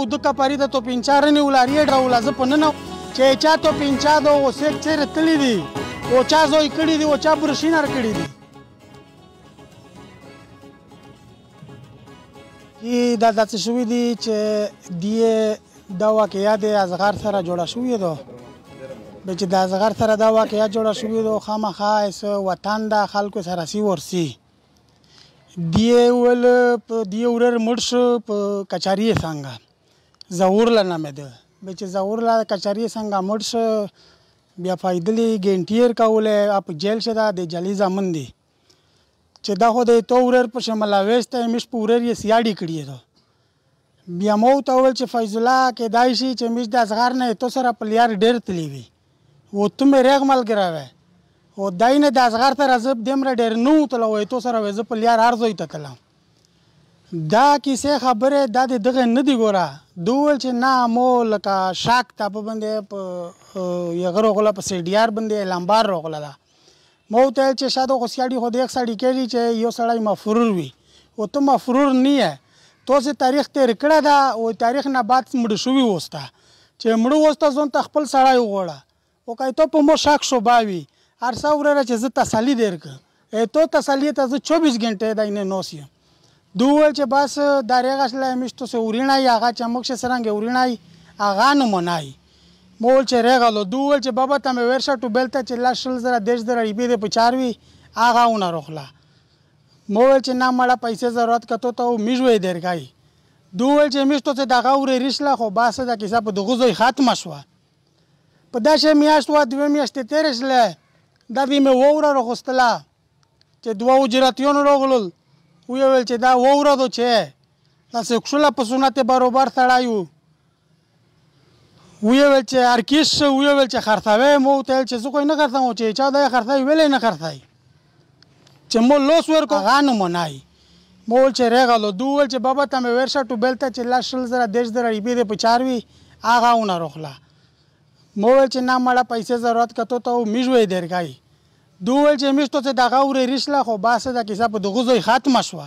Uduca parida to pinchare ni ularie draula ز پننه چې چا تو پنچا دو وسک چیرې تللی دي او چا زوی کړي دي او چا برشینار کړي دي چې دا داسې شوي دي چې دی دا واقعیا د ازغار سره جوړه شوې ده چې د ازغار سره دا واقعیا جوړه شوې ده خامخا وطن د خلکو سره سی ورسي دی ول په دی ورر مرش په کچاري څنګه زورلا نامه ده چې زورلا کچاري څنګه مرش بیا فایدلی ګنټیر کوله اپ جیل شدا د جلی زمن دي چې دا خو د تو ورر په شمال وسته مش پورر یې سیاډي کړی ده بیا مو ته ول چې فیض الله کې دای شي چې مش د ازغار نه تو سره پلیار ډیر تلی وي و ته مې رغ مل ګراوه او داینه د ازغار ته رزب دمر ډیر نو تلوي تو سره وځ پلیار ارزوي ته تلم دا کیسه خبره د دغه نه دی ګوره دوول چې نه مو لکه شاک ته په باندې یغرو غلا په سی ډی آر باندې لامبار روغلا دا مو ته چې شاده خو سیاډي خو د یک سړی کېږي چې یو سړی مفرور وي او ته مفرور نه یې تو سه تاریخ تیر کړه دا او تاریخ نه بعد مړ شوی وستا چې مړ وستا ځون ته خپل سړی وغوړه او کای ته په مو شاک شو باوي ارسا ورره چې زه تسلی درک تو تسلی ته 24 غنټه داینه نوسیم دوول چې بس دارغه شله مشتو سه ورینای هغه چمک سرنګ ورینای هغه نه منای مول چې رغلو دوول چې بابا ته مې ورشه ټو بلته چې لا شل زره دیش در ریبې د پچاروي هغه ونه روخلا مول چې نه مړه پیسې ضرورت کته ته میژوي درګای دوول چې مشتو ته دغه ور ریشله خو باسه د کیسه په دغه زوی ختم شو په داسې میاشت و دوه میاشتې تیرشله د دې مې ووره روخستله چې دوه اجراتیون روغلل ویل چې دا ووره دو چې تاسو خپل په سنت برابر تړایو ویل چې ارکیش ویل چې خرڅاوي مو ته چې زه کوی نه کړم چې چا دا خرڅاوي ویلې نه خرڅای چې مو لوس ورکو غانو منای مول چې رغلو دوول چې بابا ته مې ورشه ټو بلته چې لا شل زره دیش در ریبې د پچاروي هغه ونه روخلا مول چې نه مړه پیسې ضرورت کته ته میژوي درګای دوول چې مشتو ته دغه ور ریشله خو باسه د کیسه په دغه زوی ختم شو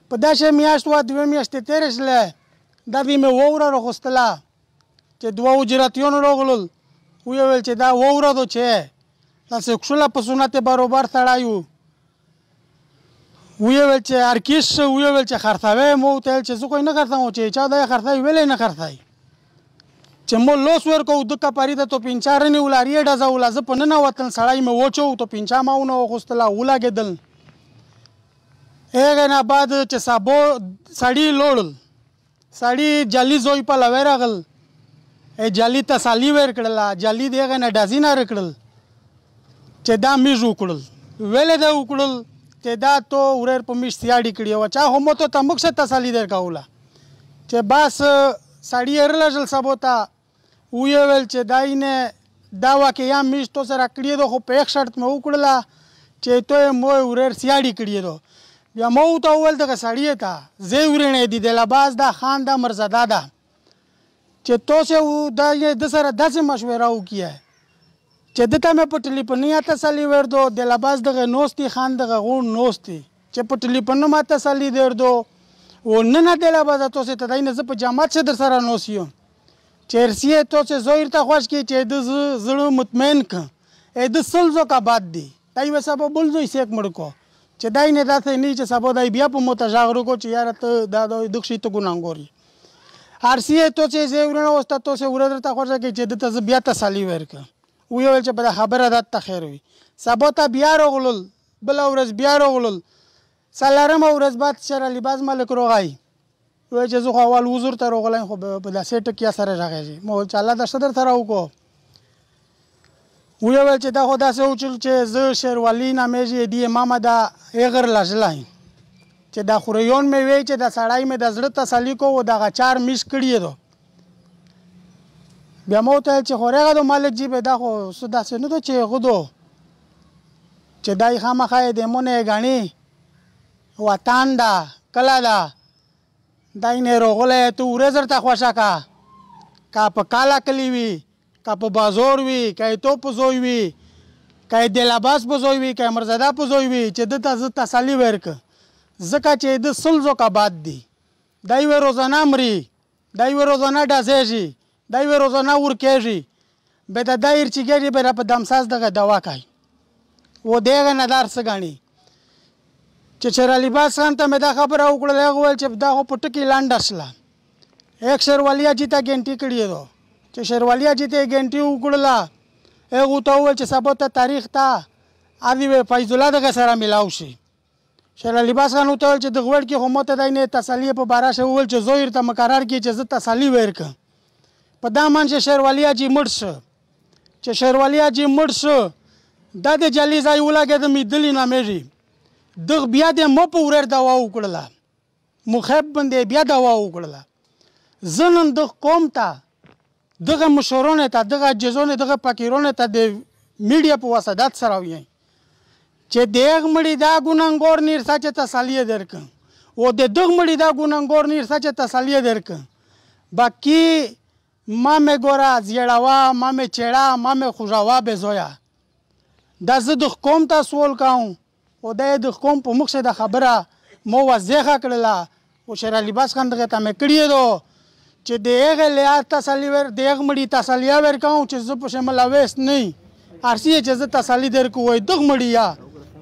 په داسې میاشت و دوه میاشتې تیرشله د دې مې ووره روغستله چې دوه اجراتیون روغلل ویل چې دا ووره دو چې تاسو خپل په سنت برابر تړایو ویل چې ارکیش ویل چې خرڅاوي مو ته چې زه کوی نه کړم چې چا دا خرڅاوي ویلې نه خرڅای چې مو لوس ورکو د کپاریده تو پنچار نه ولاری ډزا ولا ز پننه وطن سړی مې وچو تو پنچا ماونه غوستلا ولاګدل هغه نه بعد چې سابو سړی لوړل سړی جلی زوی په لورغل ای جلی تسالی ور کړل جلی دغه نه ډازینا رکړل چې دا میژو کړل ویلې دا وکړل چې دا تو ورر په میش سیاډي کړی و چا هم ته تمک څه تسالی در کاوله چې بس سړی ارلجل سبوتا ویل چې داینه دا واقعیا میش تو سره کړی دو خو په یک شرط مې وکړله چې ته مو ورر سیاډي کړی دو بیا مو ته ول دغه سړی ته زی ورنه دي د لباس دا خان دا مرزاده ده چې تو سه دا د سره داسې مشوره وکیه چې دته مې په ټلیفونیا تسلی وردو د لباس دغه نوستي خان دغه غون نوستي چې په ټلیفون ما تسلی دردو و نه د لباس تو سه تداینه ز په جامات څه در سره نوسیو چرسیه تو سه زویر ته خوش کی چې د زړه مطمئن ک ا د سلزو کا باد دی دای و سبب بولځي سیک مړکو چې داینه داسې نه چې سبب دای بیا په متجاغرو کو چې یار ته دا دښې ته ګناګوري ارسیه تو چې زیورنه وستا تو سه ورته ته خوش کی چې د ته بیا تسلی ورک ویل چې په خبره ده خیر وي سبا ته بیا رغلل بل ورځ بیا رغلل سلارم ورځ بعد شر لباس ملک روغای وای چې زه خو اول وزور ته رغلایم خو په داسې ټکیا سره راغی مو چې الله د صدر سره وکړو ویل چې دا خو داسې وچل چې زه شیروالی نامې دی ماما دا ایغر لجلای چې دا خوریون مې وی چې دا سړی مې د زړه تسلی کو و دا چار میش کړی دو بیا مو ته چې خورغه د مالک جی به دا خو سدا سينو ته چې غدو چې دای خامخا د مونږه غاڼي وطن دا کلا دا دای نه روغله ته ورزر ته خوشا کا په کالا کلی وی کا په بازار وی کای تو په زوی وی کای د لباس په زوی وی کای مرزاده په زوی وی چې د تاسو تسلی ورک زکه چې د سلزو کا باد دی دای و روزانه مري دا یوه روزانه ډزېږي دا یوه روزانه ورکېږي بیا د دا ایر چې کېږي بیا را په دمساز دغه دوا کوي و د هغه نه دار څه ګڼي چې شېرعلي باز خان ته مې دا خبره وکړله هغه وویل چې دا خو په ټکي لنډه شله ایک شېرولي حاجي ته ګنټي کړې ده چې شېرولي حاجي ته یې ګنټي وکړله هغه ورته وویل چې سبا ته تاریخ ته ادي فیض الله دغه سره میلاو شي شېرعلي باز خان ورته وویل چې د غوړ کې خو ماته دی نه تسلي په باره شه وویل چې زوی ورته مقرر کړي چې زه تسلي ورکړم په دا منځ شېرولي حاجي مړ شو چې شېرولي حاجي مړ شو دا د جلي ځای ولګېده مې دلې نامېږي دغه بیا د مو په ورېر دوا وکړله مخیب باندې بیا دوا وکړله زه نن دغه قوم ته دغه مشرانو ته دغه عاجزانو دغه فقیرانو ته د میډیا په وسادت سره وایم چې د هغه مړي دا ګناهګار نیرسه چې تسلي یې درکړم او د دغه مړي دا ګناهګار نیرسه چې تسلي یې درکړم باقي ما مې ګوره زیړوه ما مې چېړه ما مې خوږوه بې زویه دا زه د قوم ته سوال کوم او دا یې د قوم په مخ د خبره مو واضحه کړله او شېرعلي باز خان دغه ته مې کړې ده چې د هغې لحاظ تسلي د هغه مړي تسلیه ورکوم چې زه پسې ملوث نه یم هر څه چې زه تسلي درکړو وایي دغه مړي یا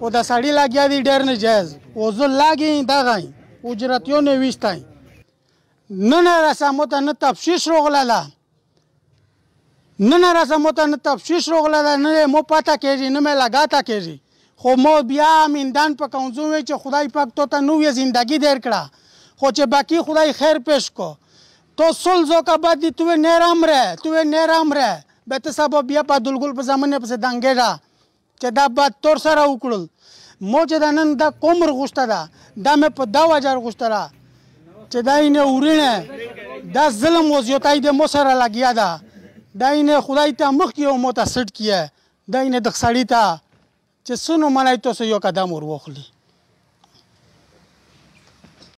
او د سړي لګیا دی ډېر نجایز او زه لاګې دغه یم اجرتیون یې ویستی نن راسه مو ته نه تفشیش راغله نن راسه مو ته نه تفشیش راغله ده نه مو پته کېږي نه مې لګاته کېږي خو مو بیا میندان په کنځو وی چې خدای پاک تو ته نوې زندگی در کړه خو چې باقی خدای خیر پیش کو تو سلزو کا بعد تو نیرام رہ به ته سبا بیا په دلګل په زمانه پسې دنګېږه چې دا بد تور سره وکړل مو چې دا نن دا کومر غوښته ده دا مې په دا وجه غوښته ده چې دا یې ورینه دا ظلم وزیوتای د مو سره لګیا ده دا یې خدای ته مخکې او مو ته سټ کیه دا یې د سړی ته چې سونو منای تاسو یو قدم ور واخلي